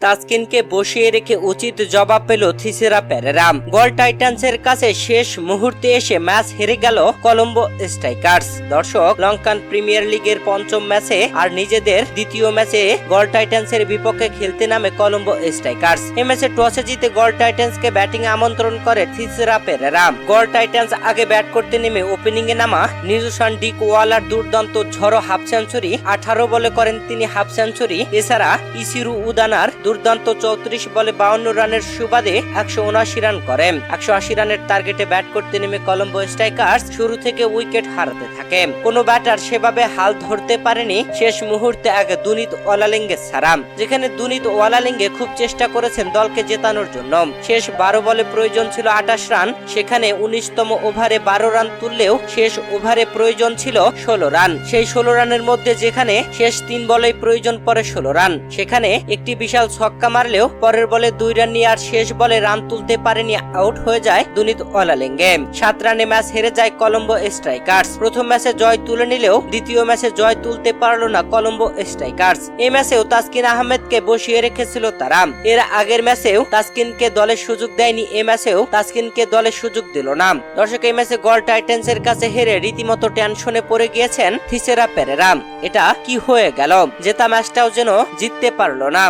তাসকিনকে বসিয়ে রেখে উচিত জবাব পেল থিসেরা পেরেরা। গল টাইটান্সের কাছে শেষ মুহূর্তে এসে ম্যাচ হেরে গেল কলম্বো স্ট্রাইকার্স। দর্শক, লঙ্কান প্রিমিয়ার লিগের পঞ্চম ম্যাচে আর নিজেদের দ্বিতীয় ম্যাচে গল টাইটান্সের বিপক্ষে খেলতে নামে কলম্বো স্ট্রাইকার্স। এই ম্যাচে টসে জিতে গল টাইটান্সকে ব্যাটিং আমন্ত্রণ করে থিসেরা পেরেরা। গল টাইটান্স আগে ব্যাট করতে নেমে ওপেনিং এ নামা নিউসান ডিক ওয়ালার দুর্দান্ত ঝড়ো হাফ সেঞ্চুরি, 18 বলে করেন তিনি হাফ সেঞ্চুরি। এছাড়া ইসিরু উদানার দুর্দান্ত 34 বলে 52 রানের সুবাদে 179 রান করেন। 180 রানের টার্গেটে ব্যাট করতে নেমে কলম্বো স্ট্রাইকার্স শুরু থেকে উইকেট হারাতে থাকে। কোনো ব্যাটার সেভাবে হাল ধরতে পারেনি শেষ মুহূর্তে আগে দুনিত ওয়ালালিঙ্গে ছাড়া, যেখানে দুনিত ওয়ালালিঙ্গে খুব চেষ্টা করেছেন দলকে জেতানোর জন্য। শেষ 12 বলে প্রয়োজন ছিল 28 রান, সেখানে 19তম ওভারে 12 রান তুললেও শেষ ওভারে প্রয়োজন ছিল 16 রান। সেই 16 রানের মধ্যে যেখানে শেষ 3 বলেই প্রয়োজন পড়ে 16 রান, সেখানে একটি বিশাল ছক্কা মারলেও পরের বলে 2 রান নিয়ে আর শেষ বলে রান তুলতে পারেনি, আউট হয়ে যায় দুনিত ওয়ালালিঙ্গে। 7 রানে ম্যাচ হেরে যায় কলম্বো স্ট্রাইকার্স। প্রথম ম্যাচে জয় তুলে নিলেও দ্বিতীয় ম্যাচে জয় তুলতে পারল না কলম্বো স্ট্রাইকার্স। এই ম্যাচেও তাসকিন আহমেদকে বসিয়ে রেখেছিল তারা। এর আগের ম্যাচেও তাসকিনকে দলের সুযোগ দেয়নি, এই ম্যাচেও তাসকিনকে দলের সুযোগ দিল না। দর্শক, এই ম্যাচে গল টাইটান্সের কাছে হেরে রীতিমতো টেনশনে পড়ে গিয়েছেন থিসেরা পেরেরা। এটা কি হয়ে গেল? জেতা ম্যাচটাও যেন জিততে পারল না।